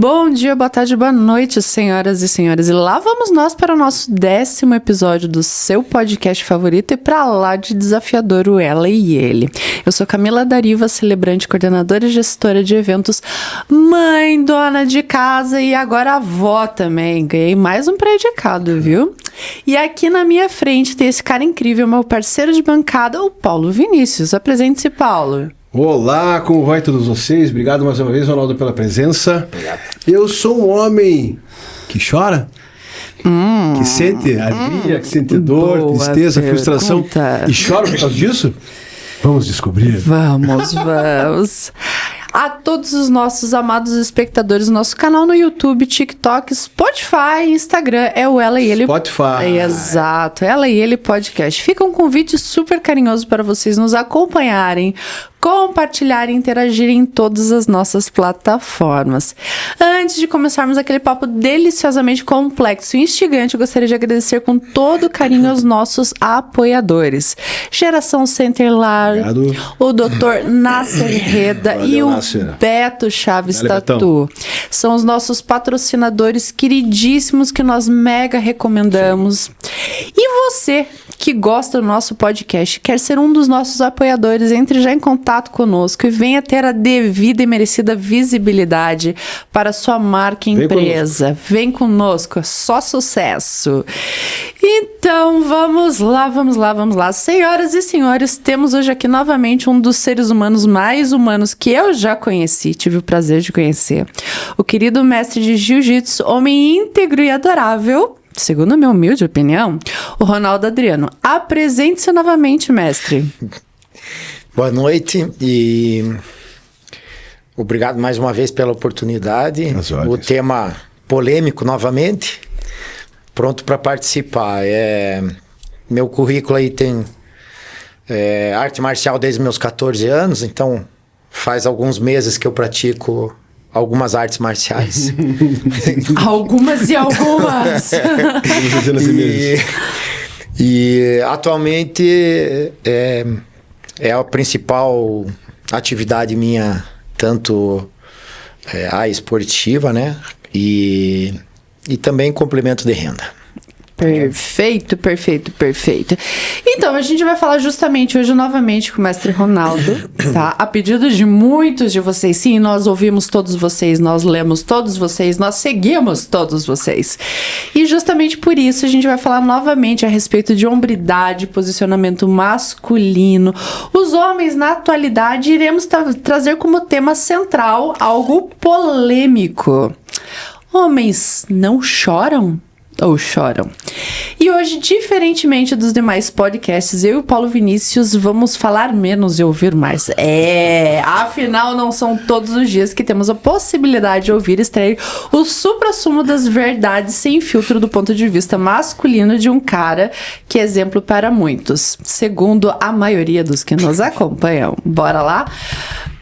Bom dia, boa tarde, boa noite, senhoras e senhores. E lá vamos nós para o nosso 10º episódio do seu podcast favorito e para lá de desafiador, o Ela e Ele. Eu sou Camila Dariva, celebrante, coordenadora e gestora de eventos, mãe, dona de casa e agora avó também. Ganhei mais um predicado, viu? E aqui na minha frente tem esse cara incrível, meu parceiro de bancada, o Paulo Vinícius. Apresente-se, Paulo. Olá, como vai todos vocês? Obrigado mais uma vez, Ronaldo, pela presença. Obrigado. Eu sou um homem que chora, que sente alegria, que sente dor, tristeza, frustração e chora por causa disso? Vamos descobrir. Vamos. A todos os nossos amados espectadores, nosso canal no YouTube, TikTok, Spotify, Instagram, é o Ela e Ele. Spotify. Exato, Ela e Ele Podcast. Fica um convite super carinhoso para vocês nos acompanharem, compartilharem e interagirem em todas as nossas plataformas. Antes de começarmos aquele papo deliciosamente complexo e instigante, eu gostaria de agradecer com todo carinho aos nossos apoiadores. Geração Centerlar, o Dr. Nasser Reda e o Beto Chaves Tatu. São os nossos patrocinadores queridíssimos que nós mega recomendamos. E você que gosta do nosso podcast, quer ser um dos nossos apoiadores, entre já em contato conosco e venha ter a devida e merecida visibilidade para sua marca e empresa. Vem conosco, é só sucesso. Então, vamos lá. Senhoras e senhores, temos hoje aqui novamente um dos seres humanos mais humanos que eu já conheci, tive o prazer de conhecer. O querido mestre de jiu-jitsu, homem íntegro e adorável, segundo a minha humilde opinião, o Ronaldo Adriano. Apresente-se novamente, mestre. Boa noite e obrigado mais uma vez pela oportunidade. O tema polêmico novamente, pronto para participar. Meu currículo aí tem arte marcial desde meus 14 anos, então faz alguns meses que eu pratico algumas artes marciais. Algumas. E atualmente é a principal atividade minha, tanto a esportiva, né? E também complemento de renda. Perfeito. Então, a gente vai falar justamente hoje novamente com o mestre Ronaldo, tá? A pedido de muitos de vocês, sim, nós ouvimos todos vocês, nós lemos todos vocês, nós seguimos todos vocês. E justamente por isso a gente vai falar novamente a respeito de hombridade, posicionamento masculino. Os homens, na atualidade, iremos trazer como tema central algo polêmico. Homens não choram? Ou choram. E hoje, diferentemente dos demais podcasts, eu e o Paulo Vinícius vamos falar menos e ouvir mais. Afinal, não são todos os dias que temos a possibilidade de ouvir e extrair o suprassumo das verdades sem filtro do ponto de vista masculino de um cara que é exemplo para muitos, segundo a maioria dos que nos acompanham. Bora lá?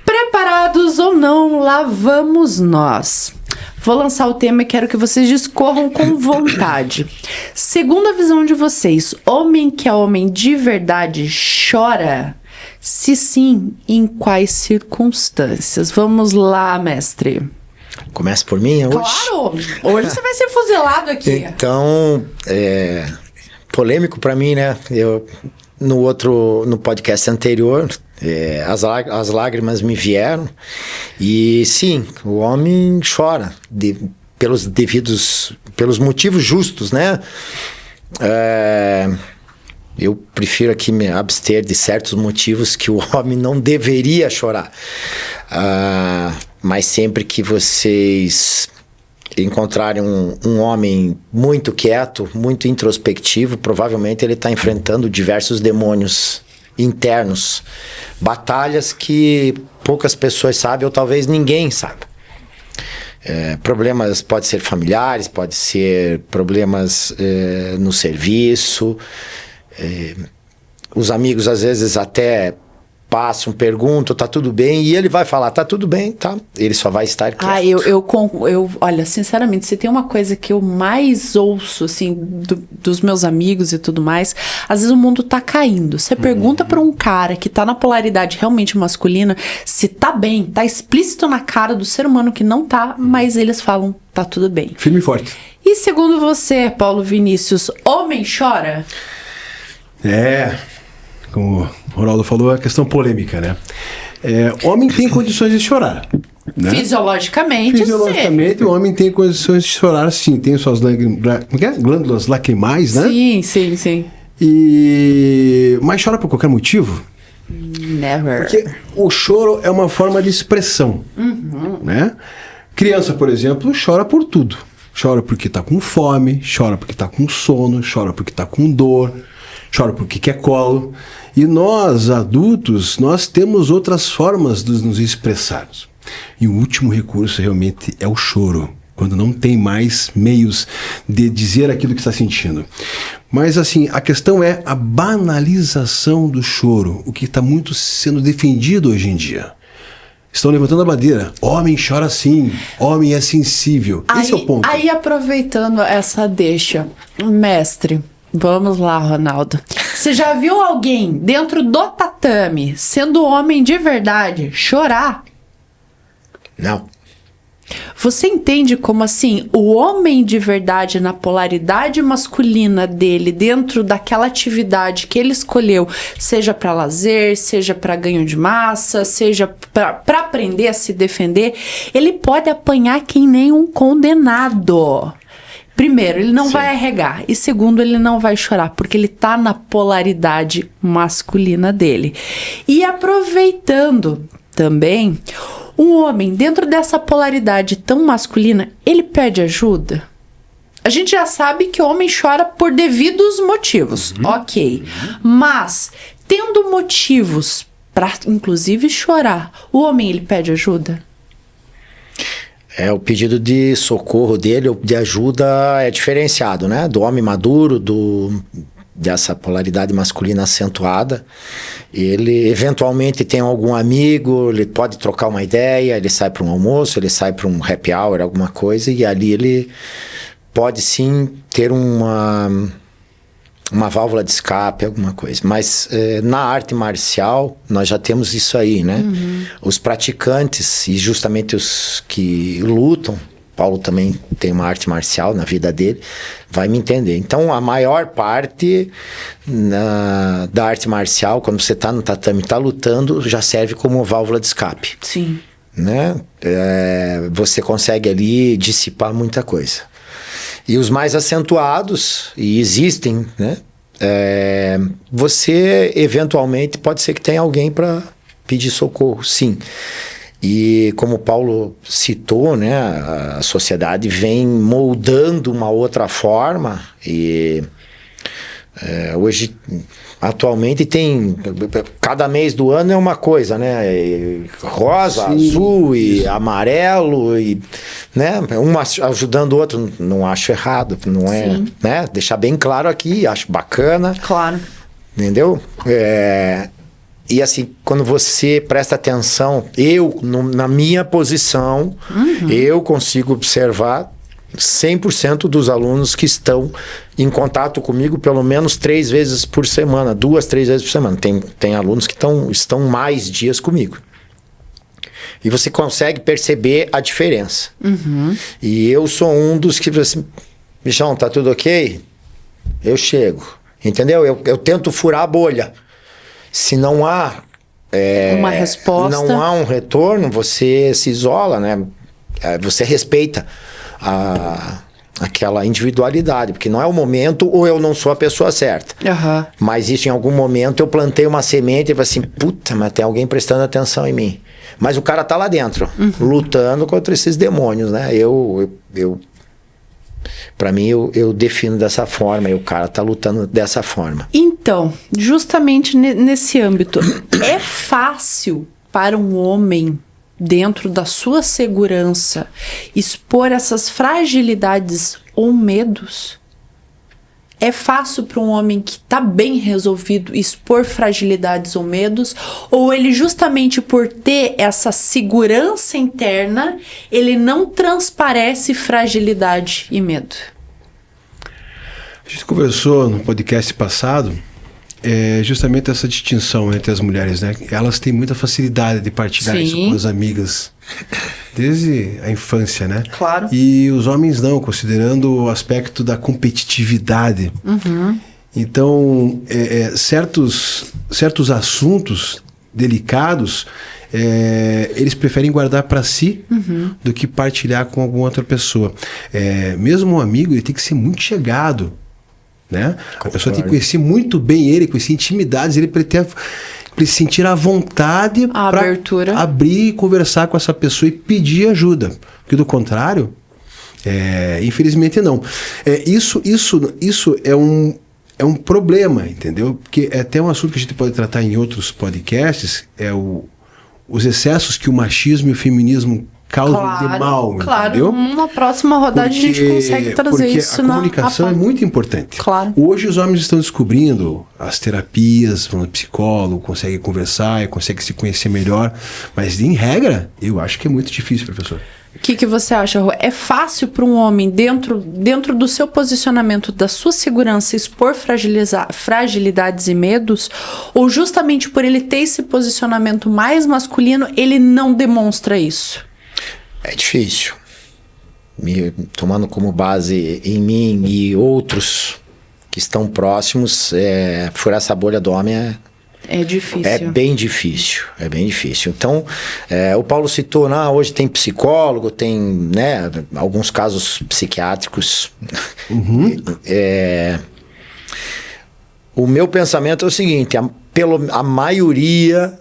Preparados ou não, lá vamos nós. Vou lançar o tema e quero que vocês discorram com vontade. Segundo a visão de vocês, homem que é homem de verdade chora? Se sim, em quais circunstâncias? Vamos lá, mestre. Começa por mim hoje? Claro! Hoje você vai ser fuzilado aqui. Então, polêmico pra mim, né? No podcast anterior, as lágrimas me vieram. E sim, o homem chora pelos motivos justos, né? Eu prefiro aqui me abster de certos motivos que o homem não deveria chorar. Mas sempre que vocês encontrarem um homem muito quieto, muito introspectivo, provavelmente ele está enfrentando diversos demônios internos, batalhas que poucas pessoas sabem ou talvez ninguém sabe. Problemas pode ser familiares, pode ser problemas no serviço, os amigos às vezes até passam, perguntam, tá tudo bem, e ele vai falar, tá tudo bem, tá? Ele só vai estar quieto. Olha, sinceramente, se tem uma coisa que eu mais ouço, assim, dos meus amigos e tudo mais, às vezes o mundo tá caindo. Você pergunta pra um cara que tá na polaridade realmente masculina, se tá bem, tá explícito na cara do ser humano que não tá, mas eles falam, tá tudo bem. Firme e forte. E segundo você, Paulo Vinícius, homem chora? Como o Ronaldo falou, é questão polêmica, né? Homem tem condições de chorar. Né? Fisiologicamente, o homem tem condições de chorar, sim. Tem suas glândulas lacrimais, né? Sim. Mas chora por qualquer motivo? Never. Porque o choro é uma forma de expressão. Né? Criança, por exemplo, chora por tudo. Chora porque está com fome, chora porque está com sono, chora porque está com dor, chora porque quer colo. E nós, adultos, nós temos outras formas de nos expressarmos. E o último recurso realmente é o choro, quando não tem mais meios de dizer aquilo que está sentindo. Mas assim, a questão é a banalização do choro, o que está muito sendo defendido hoje em dia. Estão levantando a bandeira. Homem chora sim, homem é sensível. Esse é o ponto. Aí, aproveitando essa deixa, mestre, vamos lá, Ronaldo. Você já viu alguém dentro do tatame, sendo homem de verdade, chorar? Não. Você entende como assim, o homem de verdade na polaridade masculina dele, dentro daquela atividade que ele escolheu, seja para lazer, seja para ganho de massa, seja para aprender a se defender, ele pode apanhar que nem um condenado. Primeiro, ele não vai arregar. E segundo, ele não vai chorar, porque ele tá na polaridade masculina dele. E aproveitando também, um homem dentro dessa polaridade tão masculina, ele pede ajuda? A gente já sabe que o homem chora por devidos motivos, ok. Mas, tendo motivos para, inclusive, chorar, o homem, ele pede ajuda? O pedido de socorro dele, ou de ajuda, é diferenciado, né? Do homem maduro, dessa polaridade masculina acentuada. Ele eventualmente tem algum amigo, ele pode trocar uma ideia, ele sai para um almoço, ele sai para um happy hour, alguma coisa, e ali ele pode sim ter uma válvula de escape, alguma coisa. Mas na arte marcial, nós já temos isso aí, né? Os praticantes, e justamente os que lutam, Paulo também tem uma arte marcial na vida dele, vai me entender. Então, a maior parte da arte marcial, quando você está no tatame, está lutando, já serve como válvula de escape. Sim. Né? Você consegue ali dissipar muita coisa. E os mais acentuados, e existem, né? Você, eventualmente, pode ser que tenha alguém para pedir socorro, sim. E como o Paulo citou, né, a sociedade vem moldando uma outra forma e hoje, atualmente, tem... Cada mês do ano é uma coisa, né? Rosa, sim, azul e amarelo, e, né? Um ajudando o outro, não acho errado, não é... Né? Deixar bem claro aqui, acho bacana. Claro. Entendeu? E assim, quando você presta atenção, na minha posição, eu consigo observar 100% dos alunos que estão em contato comigo pelo menos 3 vezes por semana, 2, 3 vezes por semana. Tem alunos que estão mais dias comigo. E você consegue perceber a diferença. E eu sou um dos que, assim, bichão, tá tudo ok? Eu chego. Entendeu? Eu tento furar a bolha. Se não há uma resposta, não há um retorno, você se isola, né? Você respeita aquela individualidade, porque não é o momento, ou eu não sou a pessoa certa. Mas isso, em algum momento, eu plantei uma semente e falei assim, puta, mas tem alguém prestando atenção em mim. Mas o cara tá lá dentro, lutando contra esses demônios, né? Para mim, eu defino dessa forma, e o cara tá lutando dessa forma. Então, justamente nesse âmbito, é fácil para um homem, dentro da sua segurança, expor essas fragilidades ou medos? É fácil para um homem que está bem resolvido expor fragilidades ou medos? Ou ele, justamente por ter essa segurança interna, ele não transparece fragilidade e medo? A gente conversou no podcast passado justamente essa distinção entre as mulheres, né? Elas têm muita facilidade de partilhar isso com as amigas desde a infância, né? Claro. E os homens não, considerando o aspecto da competitividade. Então, certos assuntos delicados, eles preferem guardar para si do que partilhar com alguma outra pessoa. Mesmo um amigo, ele tem que ser muito chegado, né? A pessoa tem que conhecer muito bem ele, conhecer intimidades, ele para ele sentir a vontade para abrir e conversar com essa pessoa e pedir ajuda. Porque do contrário, infelizmente não. Isso é um problema, entendeu? Porque é até um assunto que a gente pode tratar em outros podcasts, os excessos que o machismo e o feminismo causam de mal, entendeu? Numa próxima rodada a gente consegue trazer isso. A comunicação é muito importante. Claro. Hoje os homens estão descobrindo as terapias, vão no psicólogo, conseguem conversar, conseguem se conhecer melhor, mas em regra, eu acho que é muito difícil, professor. O que você acha, Rô? É fácil para um homem, dentro do seu posicionamento, da sua segurança, expor fragilidades e medos? Ou justamente por ele ter esse posicionamento mais masculino, ele não demonstra isso? É difícil. Tomando como base em mim e outros que estão próximos, furar essa bolha do homem é difícil. É bem difícil. É bem difícil. Então, o Paulo citou, hoje tem psicólogo, tem, né, alguns casos psiquiátricos. O meu pensamento é o seguinte: a maioria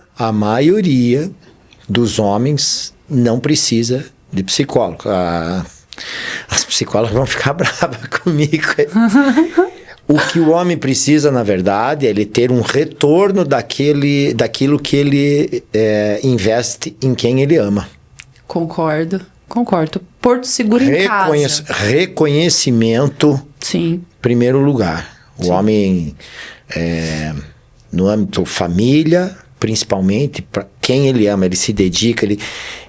dos homens não precisa de psicólogo. As psicólogas vão ficar bravas comigo. O que o homem precisa, na verdade, é ele ter um retorno daquilo que ele investe em quem ele ama. Concordo. Porto seguro em casa. Reconhecimento, sim, primeiro lugar. O homem, no âmbito família, principalmente, para quem ele ama, ele se dedica,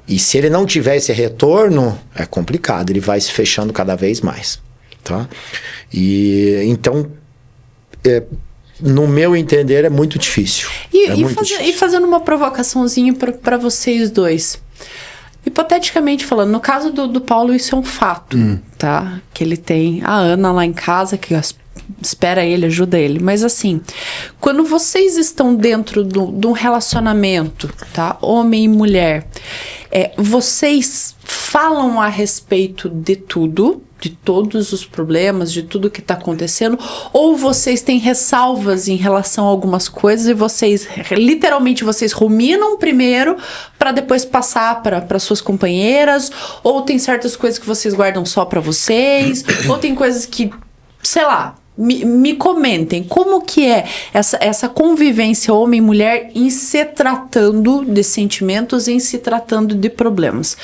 e se ele não tiver esse retorno, é complicado, ele vai se fechando cada vez mais, tá? E então, no meu entender, é muito difícil. E fazendo uma provocaçãozinha para vocês dois. Hipoteticamente falando, no caso do Paulo, isso é um fato, tá? Que ele tem a Ana lá em casa, que espera ele, ajuda ele. Mas assim, quando vocês estão dentro de um relacionamento, tá? Homem e mulher, vocês falam a respeito de tudo, de todos os problemas, de tudo que está acontecendo, ou vocês têm ressalvas em relação a algumas coisas e vocês, literalmente, vocês ruminam primeiro para depois passar para suas companheiras, ou tem certas coisas que vocês guardam só para vocês, ou tem coisas que, sei lá, me comentem, como que é essa convivência homem e mulher em se tratando de sentimentos, em se tratando de problemas.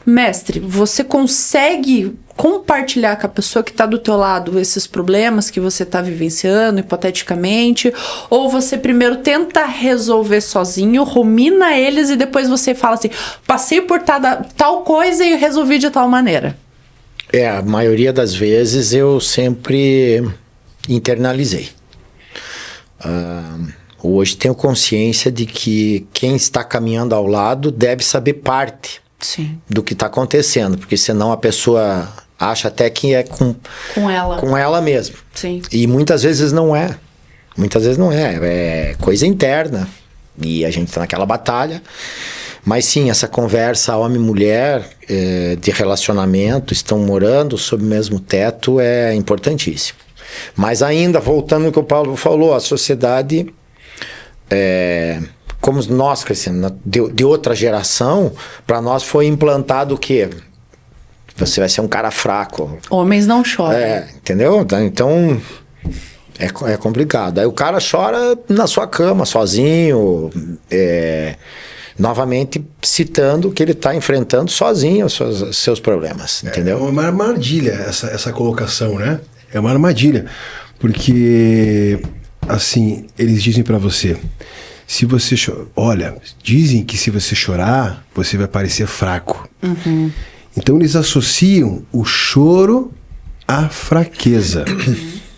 Mestre, você consegue compartilhar com a pessoa que está do teu lado esses problemas que você está vivenciando, hipoteticamente, ou você primeiro tenta resolver sozinho, rumina eles e depois você fala assim, passei por tal coisa e resolvi de tal maneira? A maioria das vezes eu sempre internalizei. Hoje tenho consciência de que quem está caminhando ao lado deve saber parte do que está acontecendo, porque senão a pessoa acha até que é com ela mesma. Sim. E muitas vezes não é. É coisa interna. E a gente está naquela batalha. Mas sim, essa conversa homem e mulher de relacionamento, estão morando sob o mesmo teto, é importantíssimo. Mas ainda, voltando ao que o Paulo falou, a sociedade, como nós crescemos de outra geração, para nós foi implantado o quê? Você vai ser um cara fraco. Homens não choram. Entendeu? Então, é complicado. Aí o cara chora na sua cama, sozinho, novamente citando que ele está enfrentando sozinho os seus problemas, entendeu? É uma armadilha essa colocação, né? É uma armadilha. Porque, assim, eles dizem pra você, se você olha, dizem que se você chorar, você vai parecer fraco. Uhum. Então eles associam o choro à fraqueza.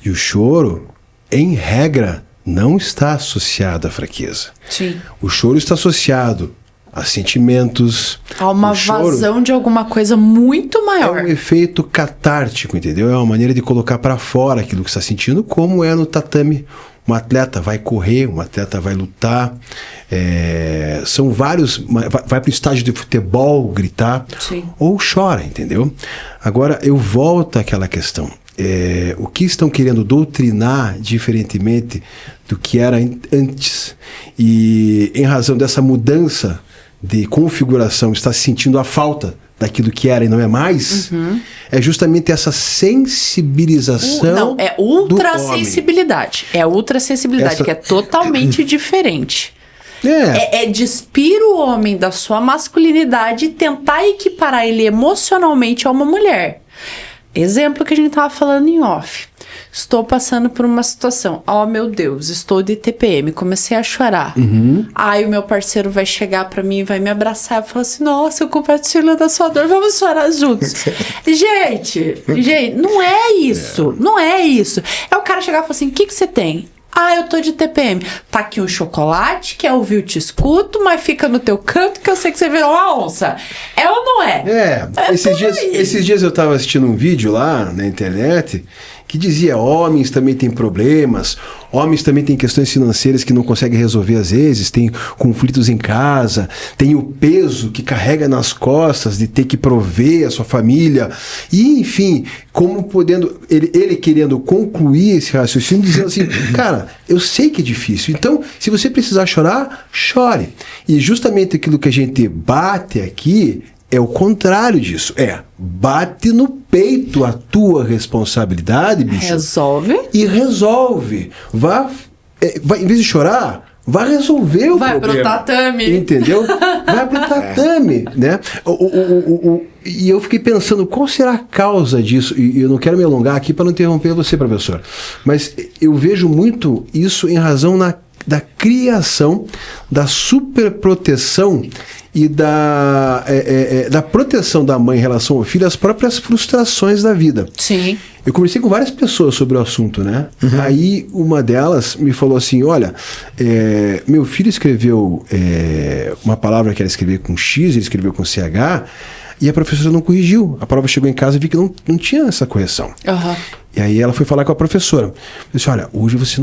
E o choro, em regra, não está associado à fraqueza. Sim. O choro está associado a sentimentos. Há uma vazão de alguma coisa muito maior. É um efeito catártico, entendeu? É uma maneira de colocar para fora aquilo que está sentindo, como é no tatame. Um atleta vai correr, um atleta vai lutar. São vários. Vai para o estádio de futebol gritar. Sim. Ou chora, entendeu? Agora, eu volto àquela questão. O que estão querendo doutrinar diferentemente do que era antes. E em razão dessa mudança de configuração, está sentindo a falta daquilo que era e não é mais, é justamente essa sensibilização. Não, é ultrassensibilidade. É ultrassensibilidade, que é totalmente diferente. É despir o homem da sua masculinidade e tentar equiparar ele emocionalmente a uma mulher. Exemplo que a gente tava falando em off. Estou passando por uma situação. Oh, meu Deus, estou de TPM. Comecei a chorar. Aí o meu parceiro vai chegar pra mim e vai me abraçar e falar assim, nossa, eu compartilho da sua dor, vamos chorar juntos. Gente, não é isso. Não é isso. É o cara chegar e falar assim, o que você tem? Ah, eu tô de TPM. Tá aqui um chocolate, quer ouvir, eu te escuto, mas fica no teu canto que eu sei que você virou uma onça. É ou não é? Esses dias eu tava assistindo um vídeo lá na internet que dizia, homens também têm problemas, homens também têm questões financeiras que não conseguem resolver às vezes, tem conflitos em casa, tem o peso que carrega nas costas de ter que prover a sua família, e enfim, como podendo, ele querendo concluir esse raciocínio, dizendo assim, cara, eu sei que é difícil, então se você precisar chorar, chore. E justamente aquilo que a gente bate aqui é o contrário disso. Bate no peito a tua responsabilidade, bicho. Resolve. E resolve. Vá, em vez de chorar, vá resolver o problema. Vai pro tatame. Entendeu? Vai pro tatame, né? E eu fiquei pensando, qual será a causa disso? E eu não quero me alongar aqui para não interromper você, professor. Mas eu vejo muito isso em razão da criação, da superproteção e da proteção da mãe em relação ao filho, as próprias frustrações da vida. Sim. Eu conversei com várias pessoas sobre o assunto, né? Aí uma delas me falou assim, olha, meu filho escreveu uma palavra que era escrever com X, ele escreveu com CH, e a professora não corrigiu. A prova chegou em casa e vi que não tinha essa correção. E aí ela foi falar com a professora. Eu disse, olha, hoje você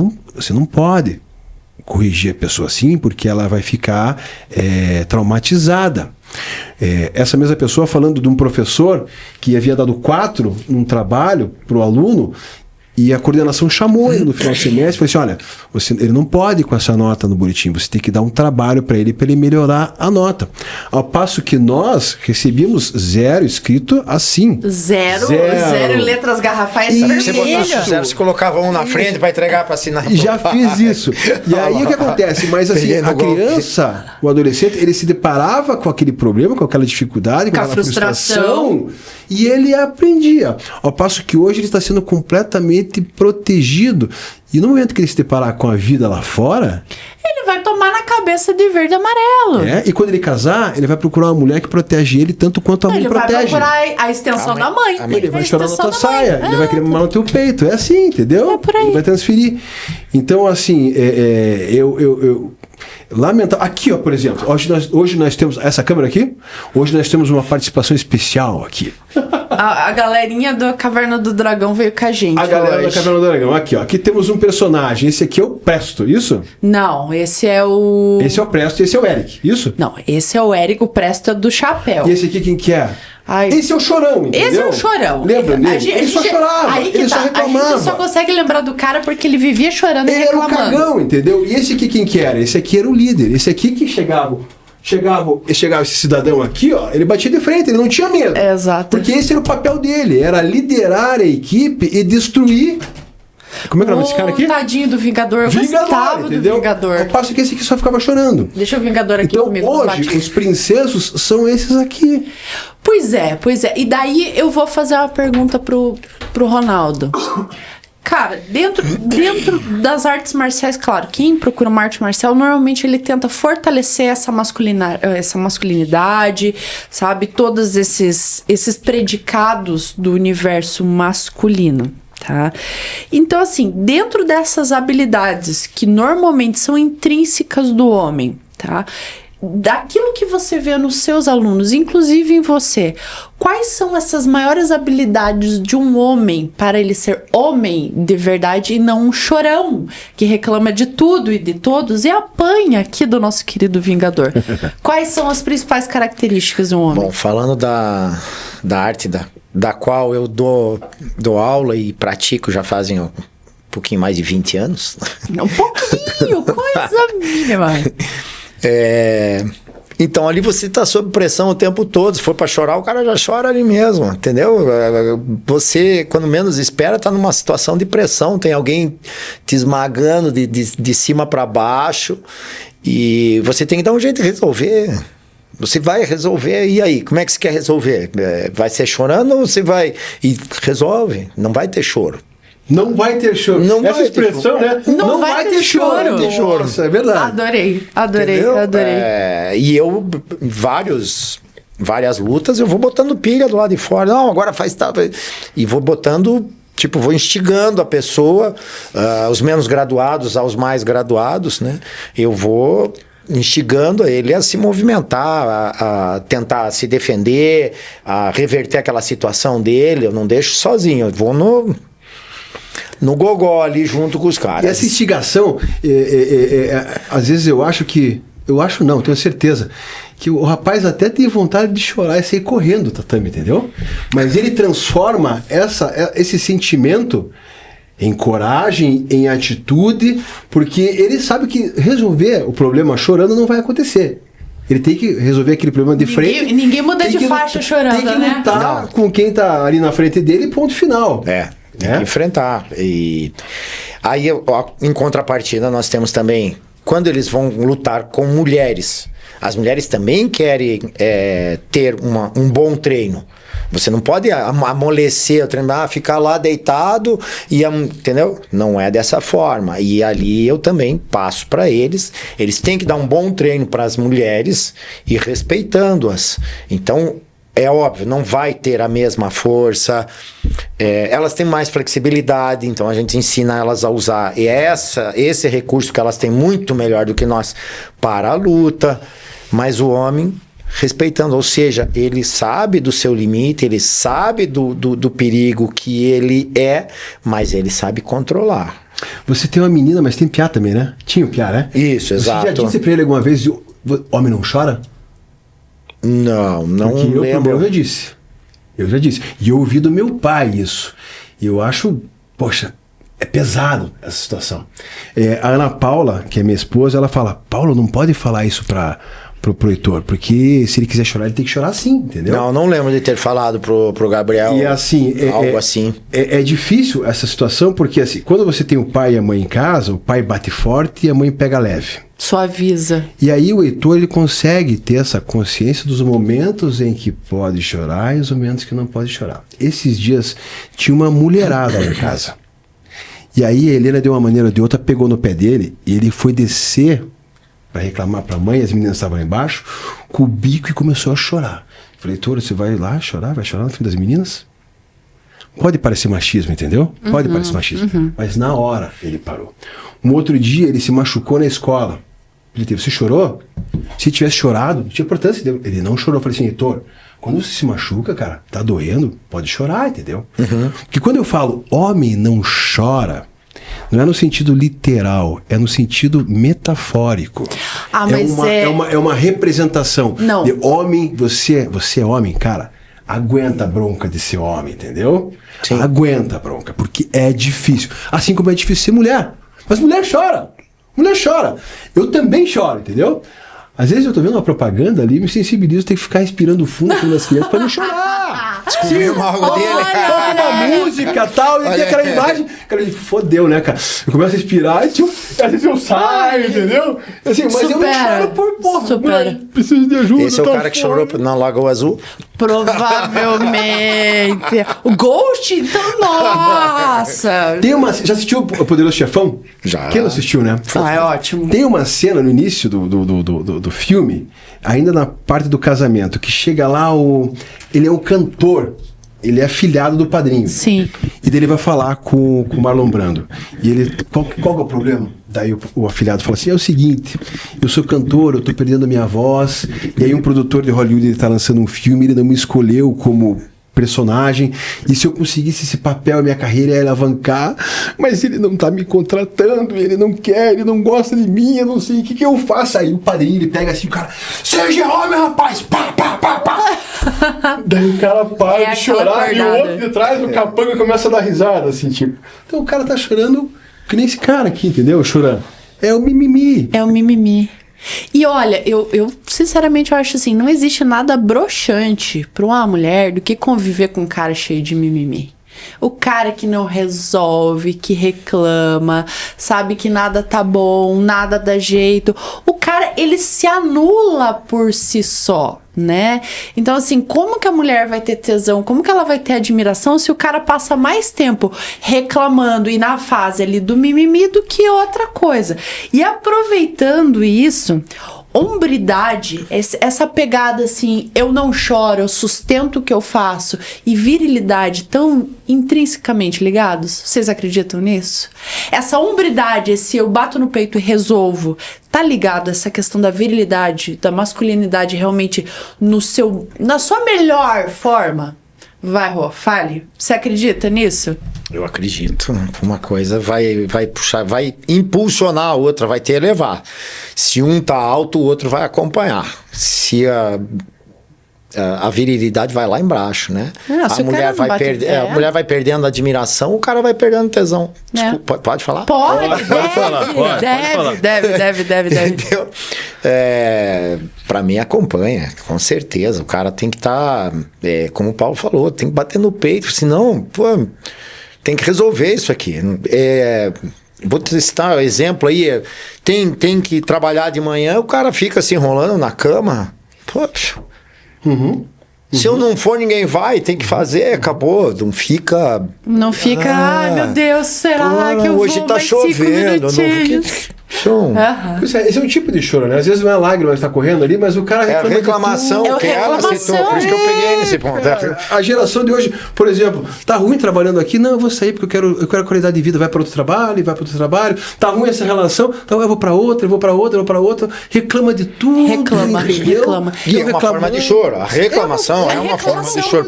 não pode corrigir a pessoa assim, porque ela vai ficar traumatizada. Essa mesma pessoa falando de um professor que havia dado 4 num trabalho para o aluno, e a coordenação chamou ele no final do semestre e falou assim, olha, ele não pode ir com essa nota no boletim, você tem que dar um trabalho para ele melhorar a nota. Ao passo que nós recebíamos 0 escrito assim. Zero em letras garrafais vermelhas. Você se colocava um na frente para entregar para assinar. Já fiz isso. E aí o que acontece? Mas assim, a criança, o adolescente, ele se deparava com aquele problema, com aquela dificuldade, com aquela frustração, e ele aprendia. Ao passo que hoje ele está sendo completamente protegido, e no momento que ele se deparar com a vida lá fora, ele vai tomar na cabeça de verde e amarelo. E quando ele casar, ele vai procurar uma mulher que protege ele tanto quanto a mãe protege. Ele vai procurar a extensão da mãe. Ele vai chorar na tua saia, ele vai querer mamar no teu peito. É assim, entendeu? É por aí. Ele vai transferir. Então, assim, eu lamentável. Aqui, ó, por exemplo, hoje nós temos essa câmera aqui. Hoje nós temos uma participação especial aqui. A galerinha da Caverna do Dragão veio com a gente. A galera da Caverna do Dragão. Aqui, ó. Aqui temos um personagem. Esse aqui é o Presto, isso? Não, esse é o... Esse é o Presto e esse é o Eric, isso? Não, esse é o Eric, o Presto é do chapéu. E esse aqui quem que é? Ai. Esse é o Chorão, entendeu? Esse é o Chorão. Lembra dele? Ele só chorava, ele só reclamava. A gente só consegue lembrar do cara porque ele vivia chorando e reclamando. Ele era o cagão, entendeu? E esse aqui quem que era? Esse aqui era o líder. Esse aqui que chegava esse cidadão aqui, ó, ele batia de frente, ele não tinha medo. Exato. Porque esse era o papel dele, era liderar a equipe e destruir. Como é que é o nome desse cara aqui? Tadinho do Vingador. Eu gostava do Vingador. Ao passo que esse aqui só ficava chorando. Deixa o Vingador aqui então, comigo. Hoje, os princesos são esses aqui. Pois é. E daí eu vou fazer uma pergunta pro Ronaldo. Cara, dentro das artes marciais, claro, quem procura uma arte marcial, normalmente ele tenta fortalecer essa masculinidade, sabe? Todos esses predicados do universo masculino, tá? Então, assim, dentro dessas habilidades que normalmente são intrínsecas do homem, tá? Daquilo que você vê nos seus alunos, inclusive em você, quais são essas maiores habilidades de um homem para ele ser homem de verdade e não um chorão que reclama de tudo e de todos e apanha aqui do nosso querido Vingador? Quais são as principais características de um homem? Bom, falando da arte da qual eu dou aula e pratico já fazem um pouquinho mais de 20 anos. Um pouquinho, coisa mínima. Então ali você tá sob pressão o tempo todo. Se for para chorar, o cara já chora ali mesmo, entendeu? Você, quando menos espera, tá numa situação de pressão. Tem alguém te esmagando de cima para baixo e você tem que dar um jeito de resolver. Você vai resolver, e aí? Como é que você quer resolver? Vai ser chorando ou você vai... E resolve, não vai ter choro. Não vai ter choro. Não essa expressão, né? Não vai ter choro. Não vai ter choro. Isso é verdade. Adorei. E eu, várias lutas, eu vou botando pilha do lado de fora. Não, agora faz tal. E vou botando, vou instigando a pessoa, os menos graduados aos mais graduados, né? Eu vou instigando ele a se movimentar, a tentar se defender, a reverter aquela situação dele. Eu não deixo sozinho, eu vou no gogó ali junto com os caras. E essa instigação, às vezes eu acho que... Eu acho não, tenho certeza. Que o rapaz até tem vontade de chorar e sair correndo, tatame, entendeu? Mas ele transforma esse sentimento em coragem, em atitude, porque ele sabe que resolver o problema chorando não vai acontecer. Ele tem que resolver aquele problema de frente. Ninguém muda de faixa chorando, né? Tem que lutar né? com quem tá ali na frente dele, ponto final. Tem que enfrentar. E aí, em contrapartida, nós temos também, quando eles vão lutar com mulheres, as mulheres também querem ter um bom treino. Você não pode amolecer o treino, ficar lá deitado, entendeu? Não é dessa forma. E ali eu também passo para eles. Eles têm que dar um bom treino para as mulheres e respeitando-as. Então, é óbvio, não vai ter a mesma força, elas têm mais flexibilidade, então a gente ensina elas a usar esse recurso que elas têm muito melhor do que nós para a luta, mas o homem respeitando, ou seja, ele sabe do seu limite, ele sabe do perigo que ele mas ele sabe controlar. Você tem uma menina, mas tem piá também, né? Tinha o piá, né? Isso, exato. Você já disse pra ele alguma vez, homem não chora? Não lembro. Eu já disse. E eu ouvi do meu pai isso. E eu acho, poxa, é pesado essa situação. A Ana Paula, que é minha esposa, ela fala, Paulo, não pode falar isso pro Heitor, porque se ele quiser chorar, ele tem que chorar sim, entendeu? Não lembro de ter falado pro Gabriel e assim, algo assim. É difícil essa situação, porque assim, quando você tem o pai e a mãe em casa, o pai bate forte e a mãe pega leve. Suaviza. E aí o Heitor, ele consegue ter essa consciência dos momentos em que pode chorar e os momentos que não pode chorar. Esses dias tinha uma mulherada lá em casa. E aí a Helena, de uma maneira ou de outra, pegou no pé dele e ele foi descer para reclamar para a mãe, as meninas estavam lá embaixo, com o bico e começou a chorar. Falei, Heitor, você vai lá chorar? Vai chorar no fim das meninas? Pode parecer machismo, entendeu? Pode parecer machismo. Mas na hora ele parou. Um outro dia ele se machucou na escola. Ele teve, você chorou? Se tivesse chorado, não tinha importância. Ele não chorou. Eu falei assim, Heitor, quando você se machuca, cara, tá doendo, pode chorar, entendeu? Porque quando eu falo homem não chora, não é no sentido literal, é no sentido metafórico. Mas é uma representação. Não. De homem, você é homem, cara, aguenta a bronca de ser homem, entendeu? Sim. Aguenta a bronca, porque é difícil. Assim como é difícil ser mulher. Mas mulher chora. Mulher chora. Eu também choro, entendeu? Às vezes eu tô vendo uma propaganda ali, me sensibilizo, tenho que ficar respirando fundo com as crianças pra não chorar. Descobri uma algo dele. Toca uma música e tal, e tem aquela imagem. Cara, fodeu, né, cara? Eu começo a respirar e às vezes eu saio, entendeu? Assim, mas eu não choro por porra. Preciso de ajuda. Esse é o cara que chorou na Lagoa Azul. Provavelmente. O Ghost, então, nossa! Já assistiu o Poderoso Chefão? Já. Quem não assistiu, né? É ótimo. Tem uma cena no início do filme, ainda na parte do casamento, que chega lá, ele é um cantor, ele é afilhado do padrinho. Sim. E daí ele vai falar com o Marlon Brando. E ele, qual que é o problema? Daí o afilhado fala assim, é o seguinte, eu sou cantor, eu tô perdendo a minha voz, e aí um produtor de Hollywood, ele tá lançando um filme, ele não me escolheu como personagem, e se eu conseguisse esse papel, a minha carreira ia alavancar, mas ele não tá me contratando, ele não quer, ele não gosta de mim, eu não sei o que eu faço. Aí o padrinho, ele pega assim, o cara, seja homem, rapaz, pá, pá, pá, pá. Daí o cara para de chorar, e o outro de trás, o capanga, começa a dar risada, assim, tipo. Então o cara tá chorando que nem esse cara aqui, entendeu? Chorando. É o mimimi. É o mimimi. E olha, eu sinceramente eu acho assim, não existe nada broxante para uma mulher do que conviver com um cara cheio de mimimi. O cara que não resolve, que reclama, sabe que nada tá bom, nada dá jeito. O cara, ele se anula por si só, né? Então, assim, como que a mulher vai ter tesão? Como que ela vai ter admiração se o cara passa mais tempo reclamando e na fase ali do mimimi do que outra coisa? E aproveitando isso, hombridade, essa pegada assim, eu não choro, eu sustento o que eu faço, e virilidade tão intrinsecamente ligados, vocês acreditam nisso? Essa hombridade, esse eu bato no peito e resolvo, tá ligado a essa questão da virilidade, da masculinidade realmente na sua melhor forma? Vai, Rô, fale. Você acredita nisso? Eu acredito. Uma coisa vai puxar, vai impulsionar a outra, vai te elevar. Se um tá alto, o outro vai acompanhar. Se a virilidade vai lá embaixo, né? A mulher vai perdendo admiração, o cara vai perdendo tesão. Desculpa, pode falar? Pode falar. Deve. Entendeu? Pra mim acompanha, com certeza. O cara tem que estar, como o Paulo falou, tem que bater no peito, senão, pô, tem que resolver isso aqui. Vou te citar um exemplo aí, tem que trabalhar de manhã, o cara fica se enrolando na cama, poxa. Se eu não for, ninguém vai, tem que fazer, acabou. Não fica. Ai meu Deus, será que eu hoje vou tá mais chovendo, 5 minutinhos? Esse é um tipo de choro, né? Às vezes não é lágrima que está correndo ali, mas o cara reclama. É a reclamação que ela citou, por isso que eu peguei nesse ponto. A geração de hoje, por exemplo, tá ruim trabalhando aqui, não, eu vou sair porque eu quero qualidade de vida, vai para outro trabalho, tá ruim essa relação, então eu vou para outra, reclama de tudo. Reclama. E é uma forma de choro. A reclamação é uma forma de choro.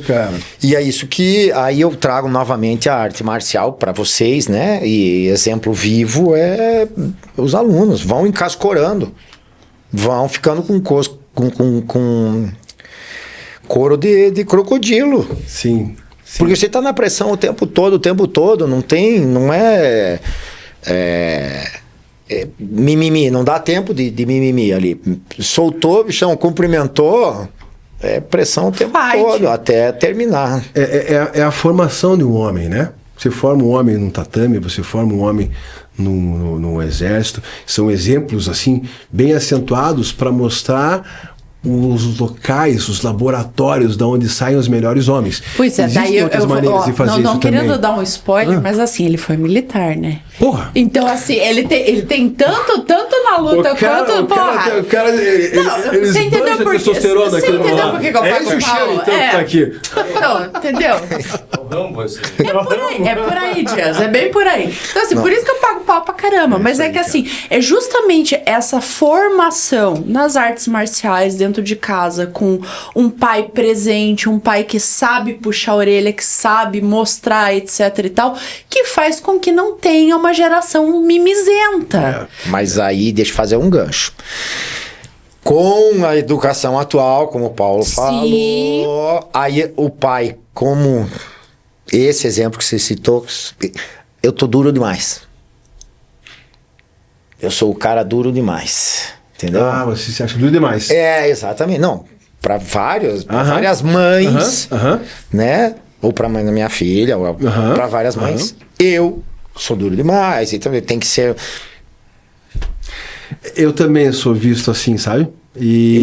Cara. E é isso que aí eu trago novamente a arte marcial para vocês, né? E exemplo vivo é os alunos vão encascorando, vão ficando com couro de crocodilo. Sim. Porque você tá na pressão o tempo todo, não é mimimi, não dá tempo de mimimi ali. Soltou, bichão, cumprimentou, pressão o tempo todo, até terminar. É a formação de um homem, né? Você forma um homem num tatame, você forma um homem no exército. São exemplos assim bem acentuados para mostrar os locais, os laboratórios da onde saem os melhores homens. Pois é, existem daí outras maneiras de fazer não isso querendo também. dar um spoiler, mas assim, ele foi militar, né? Porra! Então assim, ele tem tanto na luta quanto porra. O cara você entendeu por quê? Você entendeu por que eu pago o pau? Então que tá aqui. Não, entendeu? É por aí, Dias, é bem por aí. Então assim, por isso que eu pago pau pra caramba, mas é que assim, é justamente essa formação nas artes marciais dentro de casa, com um pai presente, um pai que sabe puxar a orelha, que sabe mostrar, etc e tal, que faz com que não tenha uma geração mimizenta. Mas aí, deixa eu fazer um gancho. Com a educação atual, como o Paulo falou, aí o pai, como esse exemplo que você citou, eu tô duro demais. Eu sou o cara duro demais. Entendeu? Você se acha duro demais. Exatamente. Não, para várias mães, né? Ou para mãe da minha filha, ou para várias mães. Eu sou duro demais, então tem que ser. Eu também sou visto assim, sabe?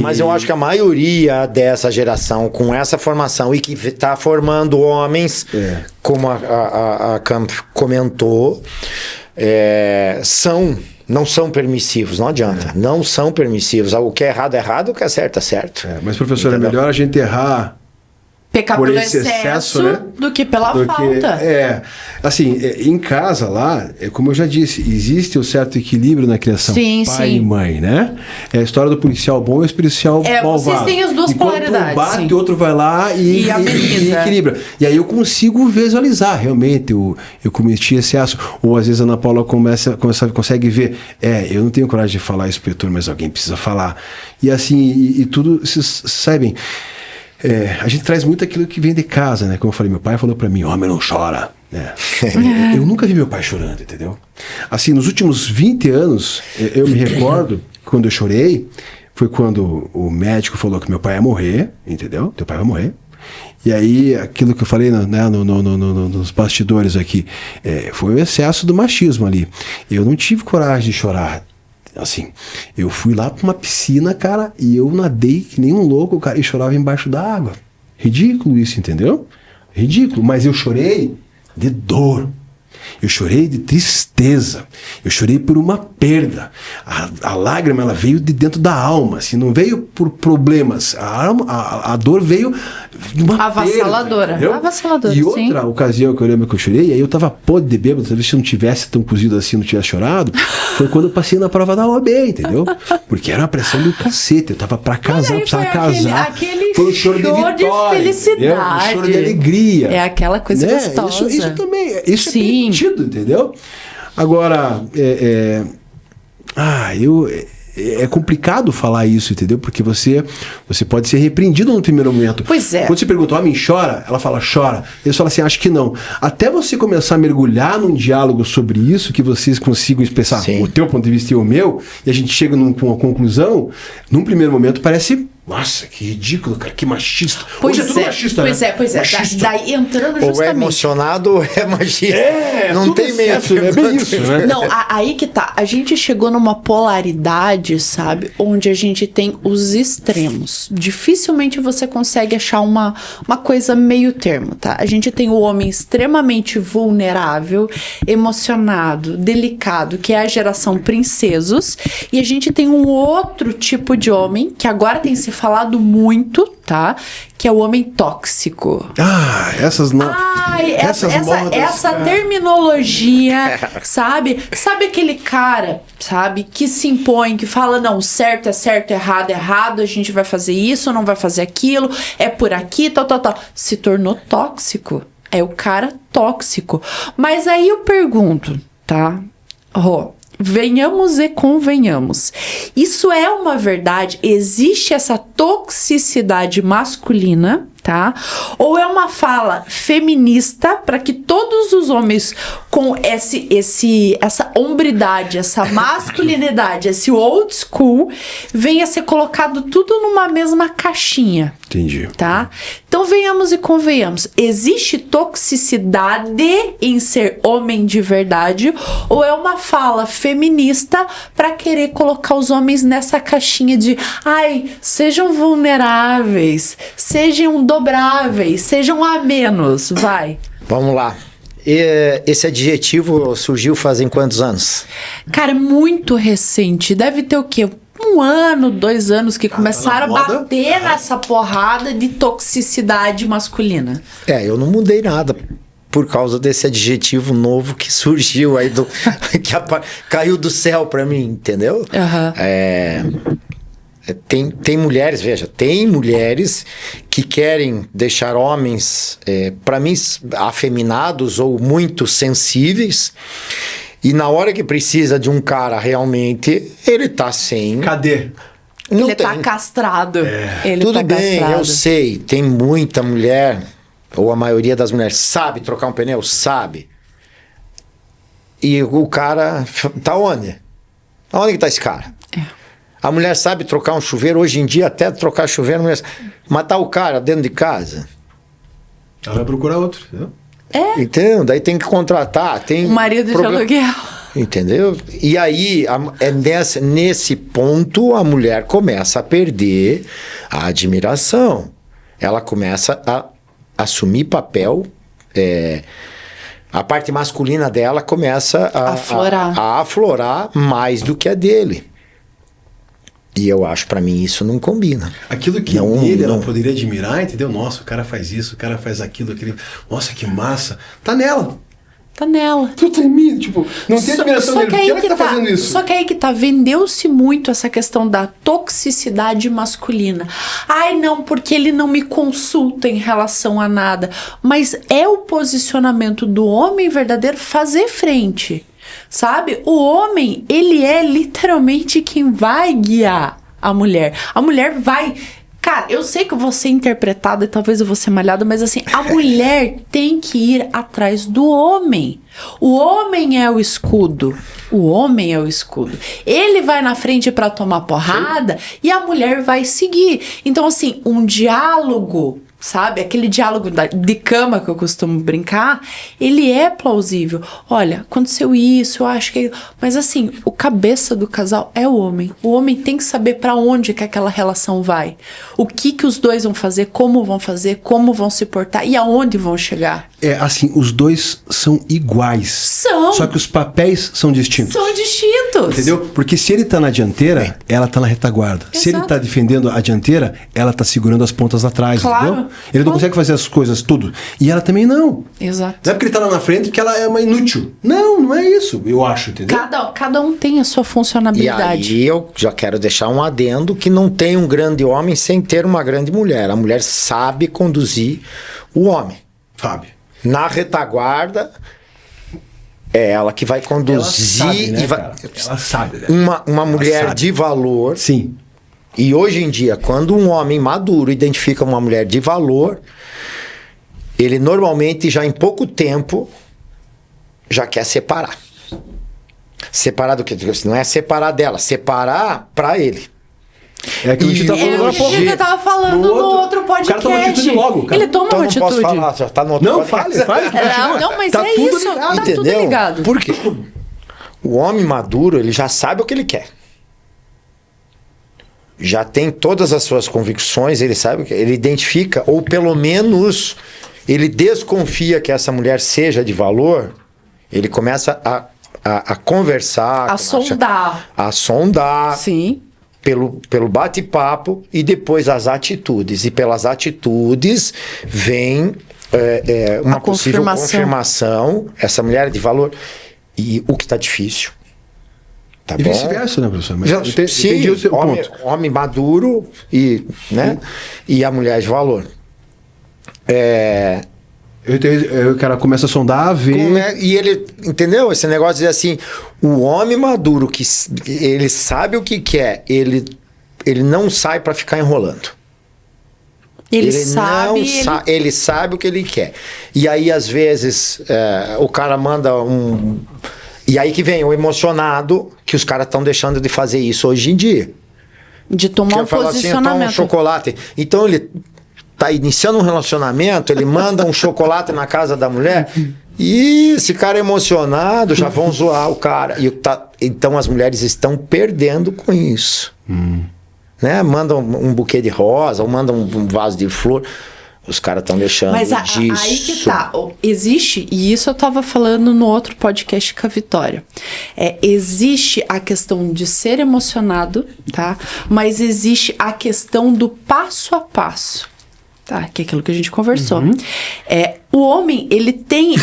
Mas eu acho que a maioria dessa geração, com essa formação e que está formando homens, como a Cam comentou, não são permissivos, não adianta. Não são permissivos. O que é errado, o que é certo. Mas, professor, entendeu? É melhor a gente errar pecar por esse excesso, né? Do que pela falta. Assim, em casa lá, como eu já disse, existe um certo equilíbrio na criação. Pai e mãe, né? É a história do policial bom e o policial malvado. Vocês têm as duas polaridades. Um bate, o outro vai lá e equilibra. E aí eu consigo visualizar, realmente, eu cometi excesso. Ou às vezes a Ana Paula consegue ver, eu não tenho coragem de falar isso pro Heitor, mas alguém precisa falar. E assim, e tudo, vocês sabem... a gente traz muito aquilo que vem de casa, né? Como eu falei, meu pai falou pra mim, homem não chora, né? Eu nunca vi meu pai chorando, entendeu? Assim, nos últimos 20 anos, eu me recordo, quando eu chorei, foi quando o médico falou que meu pai ia morrer, entendeu? Teu pai vai morrer. E aí, aquilo que eu falei, né, nos bastidores aqui, foi o excesso do machismo ali. Eu não tive coragem de chorar. Assim, eu fui lá pra uma piscina, cara, e eu nadei que nem um louco, cara, e chorava embaixo da água. Ridículo isso, entendeu? Ridículo, mas eu chorei de dor. Eu chorei de tristeza. Eu chorei por uma perda. A lágrima, ela veio de dentro da alma, assim, não veio por problemas. A dor veio de uma avassaladora. Perda, avassaladora. E outra ocasião que eu lembro que eu chorei, aí eu tava podre de bêbado, talvez se eu não tivesse tão cozido assim, não tivesse chorado, foi quando eu passei na prova da OAB, entendeu? Porque era uma pressão do cacete. Eu tava pra casar, precisava casar. Foi um choro de vitória, felicidade. Um choro de alegria. É aquela coisa gostosa. Isso também, isso é permitido, entendeu? Agora, é complicado falar isso, entendeu? Porque você pode ser repreendido no primeiro momento. Pois é. Quando você pergunta, homem chora? Ela fala, chora. Eles falam assim, acho que não. Até você começar a mergulhar num diálogo sobre isso, que vocês consigam expressar o teu ponto de vista e o meu, e a gente chega com uma conclusão, num primeiro momento parece... Nossa, que ridículo, cara, que machista. Hoje é tudo machista, pois né? Machista. Daí entrando justamente... Ou é emocionado ou é machista. Não tem medo. É bem isso, né? Não, aí que tá. A gente chegou numa polaridade, sabe? Onde a gente tem os extremos. Dificilmente você consegue achar uma coisa meio termo, tá? A gente tem o homem extremamente vulnerável, emocionado, delicado, que é a geração princesos. E a gente tem um outro tipo de homem, que agora tem se falado muito, tá? Que é o homem tóxico. Essas essa terminologia, sabe? Sabe aquele cara, sabe? Que se impõe, que fala, não, certo é certo, errado é errado, a gente vai fazer isso, não vai fazer aquilo, é por aqui, tal. Se tornou tóxico. É o cara tóxico. Mas aí eu pergunto, tá? Venhamos e convenhamos. Isso é uma verdade? Existe essa toxicidade masculina, tá? Ou é uma fala feminista para que todos os homens com essa hombridade, essa masculinidade, esse old school, venha ser colocado tudo numa mesma caixinha? Entendi. Tá? Então venhamos e convenhamos. Existe toxicidade em ser homem de verdade ou é uma fala feminista para querer colocar os homens nessa caixinha de sejam vulneráveis, sejam dobráveis, sejam a menos, vai. Vamos lá. Esse adjetivo surgiu fazem quantos anos? Cara, muito recente. Deve ter o quê? 1 ano, 2 anos que começaram a bater nessa porrada de toxicidade masculina. Eu não mudei nada por causa desse adjetivo novo que surgiu aí, que caiu do céu pra mim, entendeu? Tem mulheres, veja, tem mulheres que querem deixar homens, para mim, afeminados ou muito sensíveis, e na hora que precisa de um cara realmente, ele tá sem... Cadê? Não ele tem. Tá castrado. Tudo bem, eu sei, tem muita mulher, ou a maioria das mulheres, sabe trocar um pneu? Sabe. E o cara tá onde? Onde que tá esse cara? A mulher sabe trocar um chuveiro, hoje em dia até trocar chuveiro, matar o cara dentro de casa. Ela vai procurar outro, entendeu? Então, daí tem que contratar. Tem o marido de aluguel. Entendeu? E aí, nesse ponto, a mulher começa a perder a admiração. Ela começa a assumir papel... a parte masculina dela começa a aflorar mais do que a dele. E eu acho, pra mim, isso não combina. Aquilo que nele ela poderia admirar, entendeu? Nossa, o cara faz isso, o cara faz aquilo, aquele... Nossa, que massa. Tá nela. Tá nela. Tudo em mim, tipo, não tem admiração dele, porque ela que tá fazendo isso. Só que aí que tá, vendeu-se muito essa questão da toxicidade masculina. Ai, não, porque ele não me consulta em relação a nada. Mas é o posicionamento do homem verdadeiro fazer frente, sabe? O homem, ele é literalmente quem vai guiar a mulher. A mulher vai... Cara, eu sei que eu vou ser interpretada e talvez eu vou ser malhada, mas assim, a mulher tem que ir atrás do homem. O homem é o escudo. O homem é o escudo. Ele vai na frente para tomar porrada e a mulher vai seguir. Então, assim, um diálogo, sabe? Aquele diálogo de cama que eu costumo brincar, ele é plausível. Olha, aconteceu isso, eu acho que... Mas assim, o cabeça do casal é o homem. O homem tem que saber para onde que aquela relação vai. O que os dois vão fazer, como vão se portar e aonde vão chegar. Assim, os dois são iguais. São. Só que os papéis são distintos. São distintos. Entendeu? Porque se ele tá na dianteira, ela tá na retaguarda. Exato. Se ele tá defendendo a dianteira, ela tá segurando as pontas atrás, entendeu? Ele não consegue fazer as coisas tudo. E ela também não. Exato. Não é porque ele tá lá na frente que ela é uma inútil. Não, não é isso, eu acho, entendeu? Cada um tem a sua funcionalidade. E aí eu já quero deixar um adendo que não tem um grande homem sem ter uma grande mulher. A mulher sabe conduzir o homem. Sabe. Na retaguarda, é ela que vai conduzir. Ela sabe, né, e vai... Ela sabe. Né? Uma mulher sabe. de valor. Sim. E hoje em dia, quando um homem maduro identifica uma mulher de valor, ele normalmente já em pouco tempo já quer separar. Separar do que? Não é separar dela, separar pra ele. É aquilo que a gente tá falando agora há pouco. É o que eu tava falando no outro podcast. O cara toma atitude logo. Cara. Ele toma então uma não atitude. Posso falar, já tá no outro podcast. Faz. Não, mas tá é tudo isso. ligado. Tá Entendeu? tudo ligado. Por quê? O homem maduro, ele já sabe o que ele quer. Já tem todas as suas convicções, ele sabe o que ele identifica, ou pelo menos ele desconfia que essa mulher seja de valor, ele começa a conversar, a sondar Sim. pelo bate-papo e depois as atitudes. E pelas atitudes vem uma possível confirmação, essa mulher é de valor. E o que está difícil. Tá e bom? vice-versa, né, professor? Mas entendi o seu ponto. Homem maduro e, né, e a mulher de valor. O cara começa a sondar, ver... E ele, entendeu? Esse negócio de dizer assim, o homem maduro, que ele sabe o que quer, ele não sai para ficar enrolando. Ele sabe o que ele quer. E aí, às vezes, o cara manda um... E aí que vem o emocionado, que os caras estão deixando de fazer isso hoje em dia. De tomar um posicionamento. Toma um chocolate. Então ele tá iniciando um relacionamento, ele manda um chocolate na casa da mulher, e esse cara emocionado, já vão zoar o cara. Então as mulheres estão perdendo com isso. Né? Mandam um buquê de rosa, ou mandam um vaso de flor. Os caras estão deixando disso. Mas aí que tá. Existe, e isso eu tava falando no outro podcast com a Vitória. Existe a questão de ser emocionado, tá? Mas existe a questão do passo a passo, tá? Que é aquilo que a gente conversou. O homem, ele tem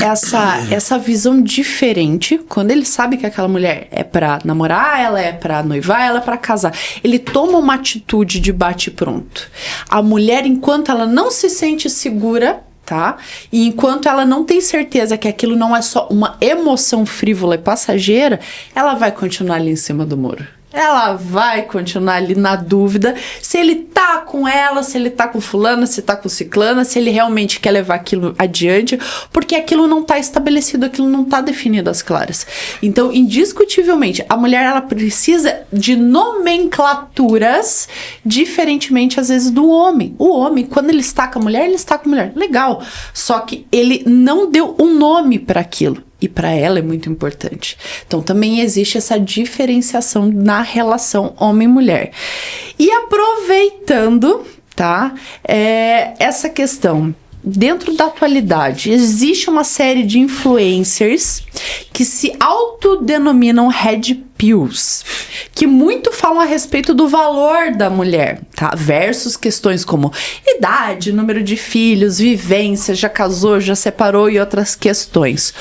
essa visão diferente quando ele sabe que aquela mulher é pra namorar, ela é pra noivar, ela é pra casar. Ele toma uma atitude de bate pronto. A mulher, enquanto ela não se sente segura, tá? E enquanto ela não tem certeza que aquilo não é só uma emoção frívola e passageira, ela vai continuar ali em cima do muro. Ela vai continuar ali na dúvida se ele tá com ela, se ele tá com fulana, se tá com ciclana, se ele realmente quer levar aquilo adiante, porque aquilo não tá estabelecido, aquilo não tá definido às claras. Então, indiscutivelmente, a mulher, ela precisa de nomenclaturas diferentemente, às vezes, do homem. O homem, quando ele está com a mulher, ele está com a mulher. Legal. Só que ele não deu um nome para aquilo. e para ela é muito importante. Então também existe essa diferenciação na relação homem-mulher. E aproveitando, tá, essa questão, dentro da atualidade, existe uma série de influencers que se autodenominam Red Pills, que muito falam a respeito do valor da mulher, tá? Versus questões como idade, número de filhos, vivência, já casou, já separou e outras questões.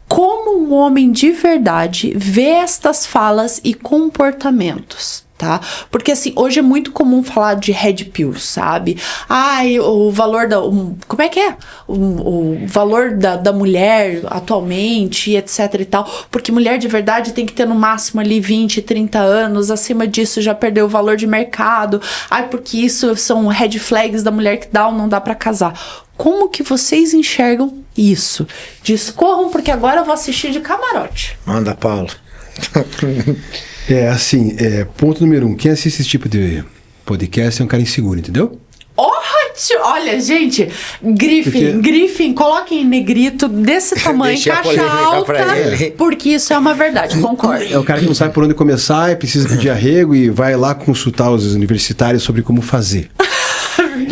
Como um homem de verdade vê estas falas e comportamentos? Tá? Porque assim, hoje é muito comum falar de Red Pill, sabe? Ai, o valor da... como é que é? O valor da mulher atualmente, etc e tal. Porque mulher de verdade tem que ter no máximo ali 20, 30 anos. Acima disso já perdeu o valor de mercado. Ai, porque isso são red flags da mulher que dá ou não dá pra casar. Como que vocês enxergam isso? Discorram, porque agora eu vou assistir de camarote. Manda, Paulo. Assim, ponto número 1, quem assiste esse tipo de podcast é um cara inseguro, entendeu? Olha, gente, Griffin, coloquem em negrito desse tamanho, caixa alta, porque isso é uma verdade, concordo. É o cara que não sabe por onde começar, precisa pedir arrego e vai lá consultar os universitários sobre como fazer.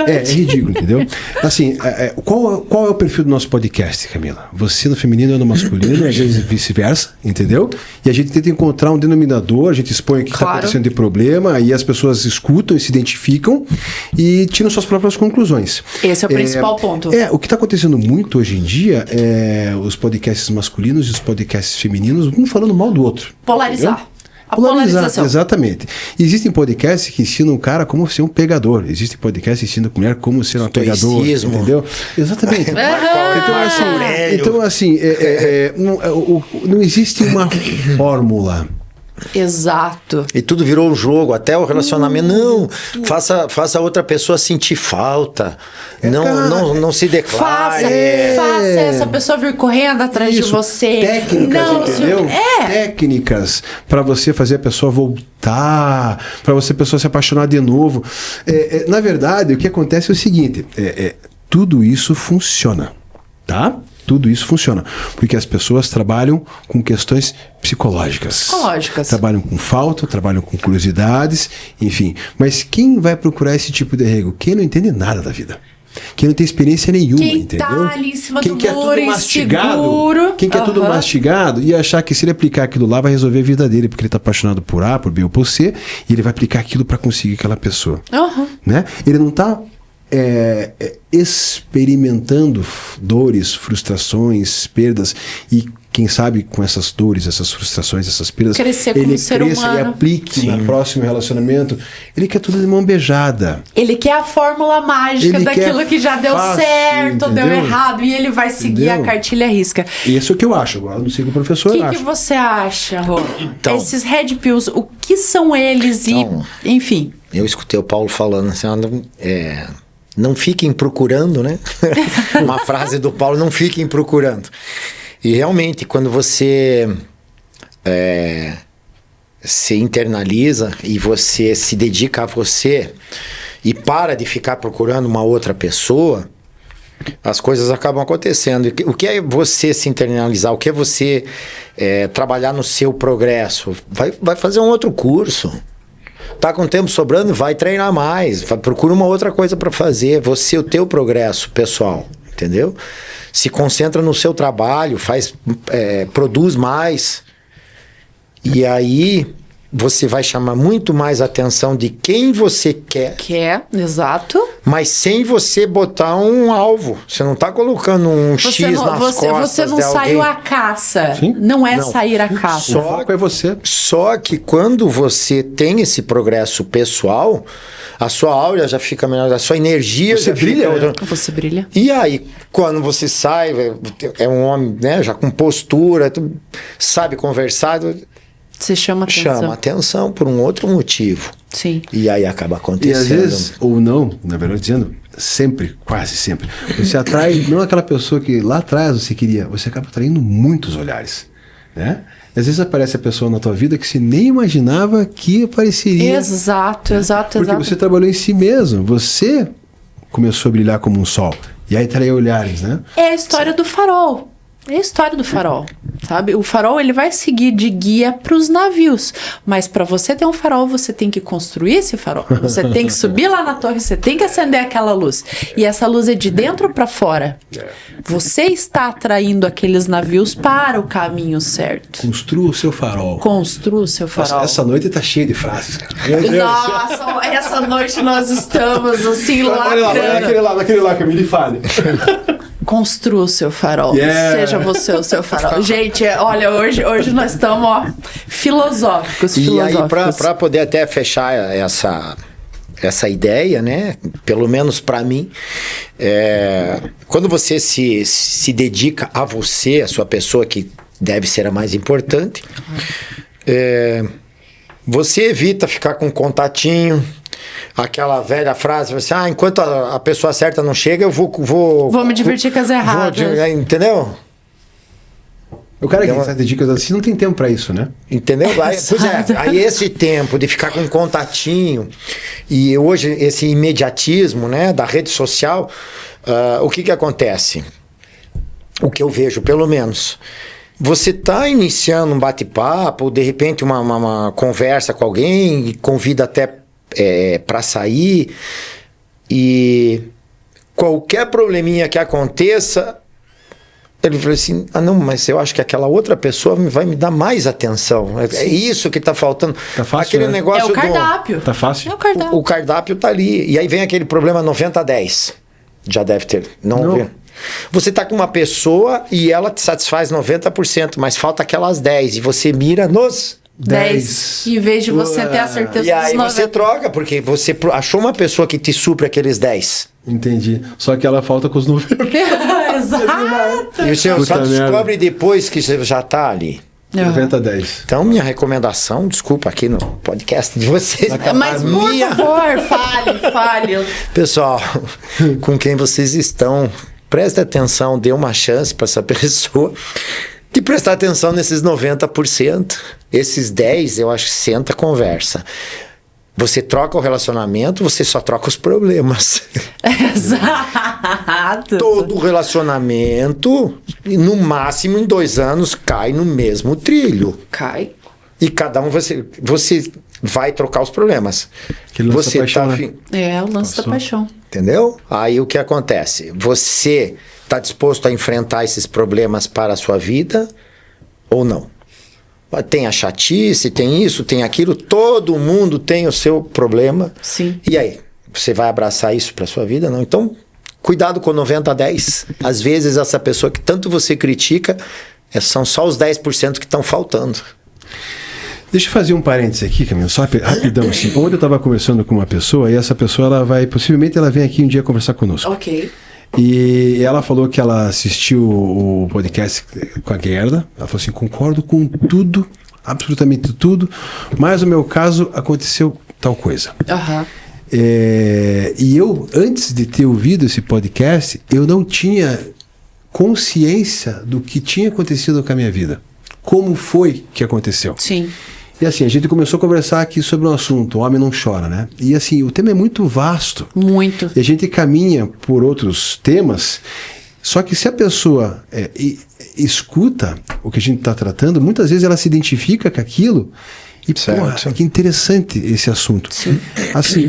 É ridículo, entendeu? Assim, qual é o perfil do nosso podcast, Camila? Você no feminino, eu no masculino, às vezes vice-versa, entendeu? E a gente tenta encontrar um denominador, a gente expõe o que está acontecendo de problema, aí as pessoas escutam e se identificam e tiram suas próprias conclusões. Esse é o principal ponto. O que está acontecendo muito hoje em dia é os podcasts masculinos e os podcasts femininos, um falando mal do outro. Polarizar. Entendeu? Polarização. Exatamente. Existem podcasts que ensinam o cara como ser um pegador. Existem podcasts que ensinam a mulher como ser uma pegadora. Entendeu? Exatamente. Então, assim, não existe uma fórmula. Exato. E tudo virou um jogo, até o relacionamento. Não, faça a outra pessoa sentir falta. Não se declare. Faça essa pessoa vir correndo atrás de você. Técnicas, entendeu? Técnicas para você fazer a pessoa voltar, para você a pessoa se apaixonar de novo. Na verdade, o que acontece é o seguinte: tudo isso funciona, tá? Tudo isso funciona, porque as pessoas trabalham com questões psicológicas. Trabalham com falta, trabalham com curiosidades, enfim. Mas quem vai procurar esse tipo de arrego? Quem não entende nada da vida. Quem não tem experiência nenhuma, entendeu? Tá ali em cima quem do quer muro, tudo mastigado, inseguro. quem quer tudo mastigado e achar que se ele aplicar aquilo lá vai resolver a vida dele, porque ele está apaixonado por A, por B ou por C, e ele vai aplicar aquilo para conseguir aquela pessoa. Né? Ele não está experimentando dores, frustrações, perdas, e quem sabe com essas dores, essas frustrações, essas perdas, crescer como ser humano. E aplique no próximo relacionamento. Ele quer tudo de mão beijada. Ele quer a fórmula mágica daquilo que já deu certo, entendeu? Deu errado, e ele vai seguir a cartilha à risca. Isso é o que eu acho. Agora eu não sigo o professor. O que você acha, Rô? Então, esses Red Pills, o que são eles? Enfim. Eu escutei o Paulo falando assim, não fiquem procurando, né? Uma frase do Paulo, não fiquem procurando. E realmente, quando você se internaliza e você se dedica a você e para de ficar procurando uma outra pessoa, as coisas acabam acontecendo. O que é você se internalizar? O que é você trabalhar no seu progresso? Vai fazer um outro curso. Tá com tempo sobrando, vai treinar mais, procura uma outra coisa para fazer, o teu progresso pessoal, entendeu? Se concentra no seu trabalho, produz mais, e aí você vai chamar muito mais a atenção de quem você quer. Exato. Mas sem você botar um alvo. Você não está colocando um X nas costas Você não de alguém. saiu à caça. Sim? Não sair à caça. O foco é você. Só que quando você tem esse progresso pessoal, a sua aura já fica melhor, a sua energia você já brilha, fica... Você brilha. E aí, quando você sai, é um homem, né, já com postura, sabe conversar... Você chama atenção. Chama atenção por um outro motivo. Sim. E aí acaba acontecendo. E às vezes, ou não, na verdade dizendo, sempre, quase sempre, você atrai não aquela pessoa que lá atrás você queria, você acaba atraindo muitos olhares, né? Às vezes aparece a pessoa na tua vida que você nem imaginava que apareceria. Exato. Porque você trabalhou em si mesmo, você começou a brilhar como um sol. E aí atraiu olhares, né? É a história do farol. É a história do farol, sabe? O farol, ele vai seguir de guia para os navios, mas para você ter um farol, você tem que construir esse farol. Você tem que subir lá na torre, você tem que acender aquela luz. E essa luz é de dentro para fora. Você está atraindo aqueles navios para o caminho certo. Construa o seu farol. Construa o seu farol. Essa noite tá cheia de frases, cara. Nossa, essa noite nós estamos assim lacrando. Naquele lá, Camille, fale. Construa o seu farol. Seja você o seu farol. Gente, olha, hoje nós estamos filosóficos. E aí, para poder até fechar essa ideia, né? Pelo menos para mim, quando você se dedica a você, a sua pessoa que deve ser a mais importante, você evita ficar com contatinho. Aquela velha frase, você, enquanto a pessoa certa não chega, eu vou me divertir com as erradas. Entendeu? O cara que se dedica assim não tem tempo pra isso, né? Entendeu? Aí esse tempo de ficar com contatinho e hoje esse imediatismo, né, da rede social, o que acontece? O que eu vejo, pelo menos, você está iniciando um bate-papo, de repente uma conversa com alguém, convida até para sair, e qualquer probleminha que aconteça, ele falou assim, não, mas eu acho que aquela outra pessoa vai me dar mais atenção. É isso que está faltando. Tá fácil, aquele né? negócio o cardápio. Tá fácil. O cardápio tá ali. E aí vem aquele problema 90-10. Já deve ter. Não. Você tá com uma pessoa e ela te satisfaz 90%, mas falta aquelas 10 e você mira nos 10. Em vez de você ter a certeza e aí dos 90. você troca, porque você achou uma pessoa que te supre aqueles 10. Entendi. Só que ela falta com os 90. Exato. E você só descobre depois que você já tá ali. 90-10. Então, minha recomendação, desculpa, aqui no podcast de vocês. Mas, por favor, fale. Pessoal, com quem vocês estão, preste atenção, dê uma chance para essa pessoa de prestar atenção nesses 90%. Esses 10%, eu acho que senta, conversa. Você troca o relacionamento, você só troca os problemas. Exato. Todo relacionamento, no máximo em 2 anos, cai no mesmo trilho. Cai. E cada um você vai trocar os problemas. Você tá afim. O lance da paixão. Entendeu? Aí o que acontece? Você está disposto a enfrentar esses problemas para a sua vida ou não? Tem a chatice, tem isso, tem aquilo, todo mundo tem o seu problema. Sim. E aí? Você vai abraçar isso para sua vida? Não. Então, cuidado com 90-10. Às vezes essa pessoa que tanto você critica, são só os 10% que estão faltando. Deixa eu fazer um parênteses aqui, Camilo, só rapidão. Assim. Ontem eu estava conversando com uma pessoa e essa pessoa, possivelmente ela vem aqui um dia conversar conosco. Ok. E ela falou que ela assistiu o podcast com a Gerda. Ela falou assim, concordo com tudo, absolutamente tudo, mas no meu caso aconteceu tal coisa. Aham. E eu, antes de ter ouvido esse podcast, eu não tinha consciência do que tinha acontecido com a minha vida. Como foi que aconteceu? Sim. E assim, a gente começou a conversar aqui sobre um assunto, o homem não chora, né? E assim, o tema é muito vasto. Muito. E a gente caminha por outros temas, só que se a pessoa escuta o que a gente está tratando, muitas vezes ela se identifica com aquilo e, porra, que interessante esse assunto. Sim. Assim,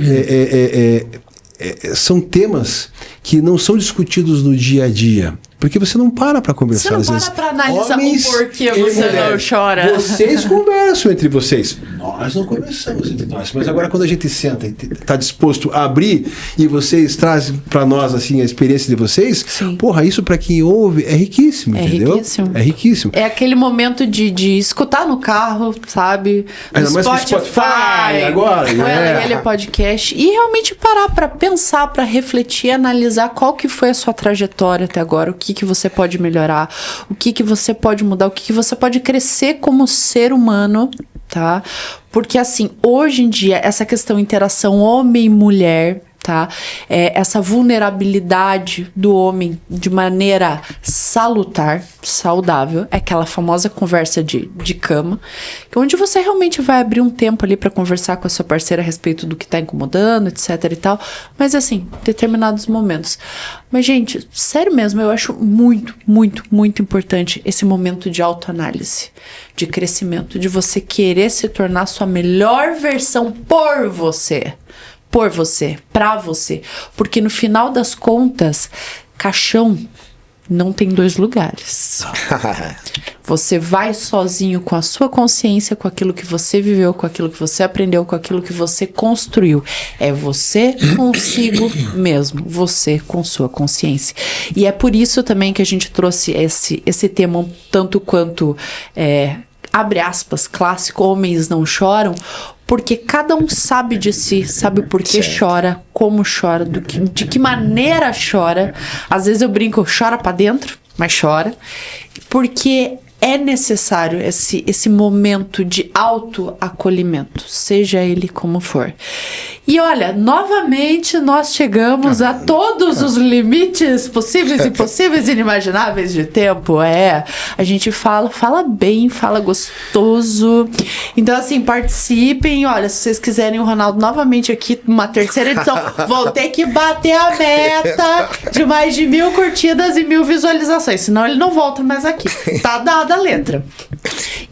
são temas que não são discutidos no dia a dia. Porque você não para conversar. Você não para analisar o porquê você não chora. Vocês conversam entre vocês. Nós não conversamos entre nós. Mas agora quando a gente senta e está disposto a abrir e vocês trazem para nós assim a experiência de vocês, sim, porra, isso para quem ouve é riquíssimo, entendeu? Riquíssimo. É riquíssimo. É aquele momento de escutar no carro, sabe? Ainda mais que Spotify agora, né? Ele é podcast. E realmente parar para pensar, para refletir, analisar qual que foi a sua trajetória até agora, o que você pode melhorar, o que você pode mudar, o que você pode crescer como ser humano, tá? Porque assim, hoje em dia, essa questão interação homem e mulher, tá? Essa vulnerabilidade do homem de maneira salutar, saudável, é aquela famosa conversa de cama, que onde você realmente vai abrir um tempo ali para conversar com a sua parceira a respeito do que tá incomodando, etc e tal, mas assim, determinados momentos. Mas, gente, sério mesmo, eu acho muito, muito, muito importante esse momento de autoanálise, de crescimento, de você querer se tornar a sua melhor versão por você, pra você. Porque no final das contas, caixão não tem dois lugares. Você vai sozinho com a sua consciência, com aquilo que você viveu, com aquilo que você aprendeu, com aquilo que você construiu. É você consigo mesmo, você com sua consciência. E é por isso também que a gente trouxe esse tema tanto quanto, abre aspas, clássico, homens não choram, porque cada um sabe de si, sabe por que chora, como chora, de que maneira chora. Às vezes eu brinco, chora pra dentro, mas chora. Porque é necessário esse momento de autoacolhimento, seja ele como for. E olha, novamente nós chegamos a todos os limites possíveis, impossíveis e inimagináveis de tempo. A gente fala bem, fala gostoso. Então, assim, participem. Olha, se vocês quiserem o Ronaldo novamente aqui, uma terceira edição, vão ter que bater a meta de mais de 1.000 curtidas e 1.000 visualizações. Senão ele não volta mais aqui. Tá dada a letra.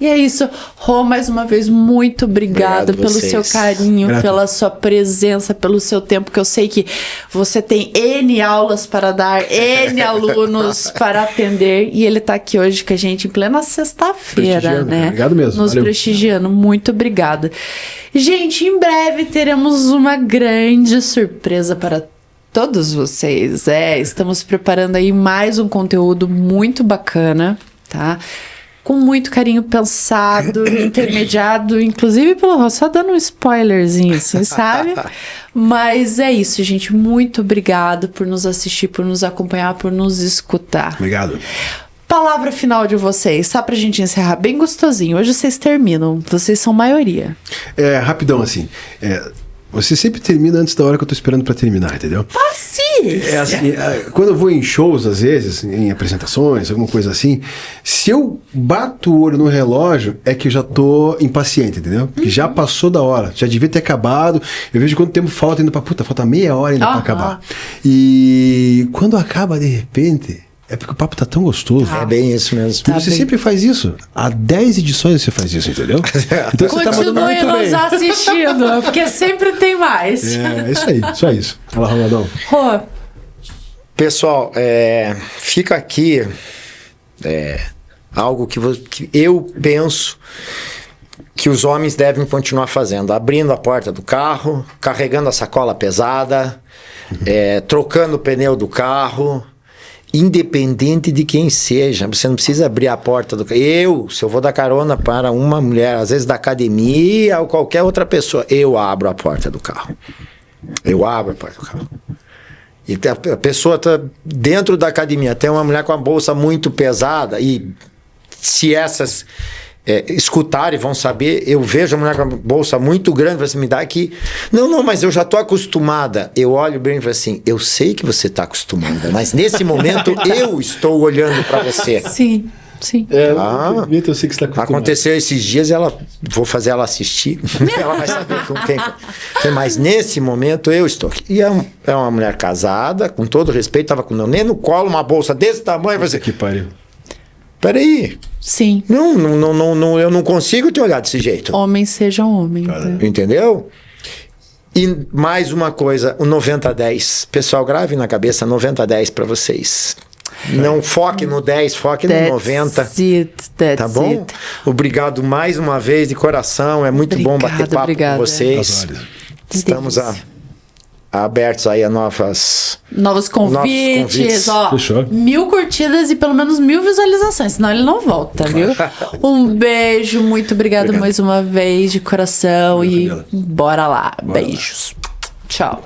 E é isso. Rô, mais uma vez, muito obrigada pelo seu carinho, pela sua presença, pelo seu tempo, que eu sei que você tem N aulas para dar, N alunos para atender, e ele tá aqui hoje com a gente em plena sexta-feira, né? Obrigado mesmo. Nos prestigiando. Muito obrigada. Gente, em breve teremos uma grande surpresa para todos vocês. Estamos preparando aí mais um conteúdo muito bacana, tá? Com muito carinho pensado, intermediado, inclusive pelo Rô, só dando um spoilerzinho, assim, sabe? Mas é isso, gente. Muito obrigado por nos assistir, por nos acompanhar, por nos escutar. Obrigado. Palavra final de vocês, só pra gente encerrar bem gostosinho. Hoje vocês terminam, vocês são maioria. Rapidão, assim. Você sempre termina antes da hora que eu tô esperando pra terminar, entendeu? Paciência! Assim, quando eu vou em shows, às vezes, em apresentações, alguma coisa assim, se eu bato o olho no relógio, é que eu já tô impaciente, entendeu? Porque já passou da hora, já devia ter acabado. Eu vejo quanto tempo falta ainda falta meia hora ainda pra acabar. E quando acaba de repente, é porque o papo tá tão gostoso. É bem isso mesmo. E você sempre faz isso. Há 10 edições você faz isso, entendeu? Então você tá mandando muito bem. Continue nos assistindo, porque sempre tem mais. É isso aí, só isso. Fala, Ronaldão. Rô. Pessoal, fica aqui algo que eu penso que os homens devem continuar fazendo. Abrindo a porta do carro, carregando a sacola pesada, trocando o pneu do carro, independente de quem seja. Você não precisa abrir a porta do carro. Se eu vou dar carona para uma mulher, às vezes da academia ou qualquer outra pessoa, eu abro a porta do carro. Eu abro a porta do carro. E a pessoa está dentro da academia, tem uma mulher com a bolsa muito pesada, e se essas escutarem vão saber, eu vejo a mulher com a bolsa muito grande, você me dá aqui. Não, mas eu já estou acostumada. Eu olho bem e falo assim, eu sei que você está acostumada, mas nesse momento eu estou olhando para você. Sim. Eu sei que você tá acostumado. Aconteceu esses dias, vou fazer ela assistir, ela vai saber com quem foi. Mas nesse momento eu estou aqui. E é uma mulher casada, com todo respeito, estava com o neném no colo, uma bolsa desse tamanho. Você que pariu. Peraí. Sim. Não, eu não consigo te olhar desse jeito. Homens sejam homens. Né? Entendeu? E mais uma coisa, o 90-10. Pessoal, grave na cabeça 90-10 para vocês. Não foque no 10, foque no 90. Tá bom? Obrigado mais uma vez de coração. É muito bom bater papo com vocês. Estamos abertos aí a novos convites. Ó, 1.000 curtidas e pelo menos 1.000 visualizações, senão ele não volta, viu? Um beijo, muito obrigado mais uma vez de coração. E bora lá. Beijos. Tchau.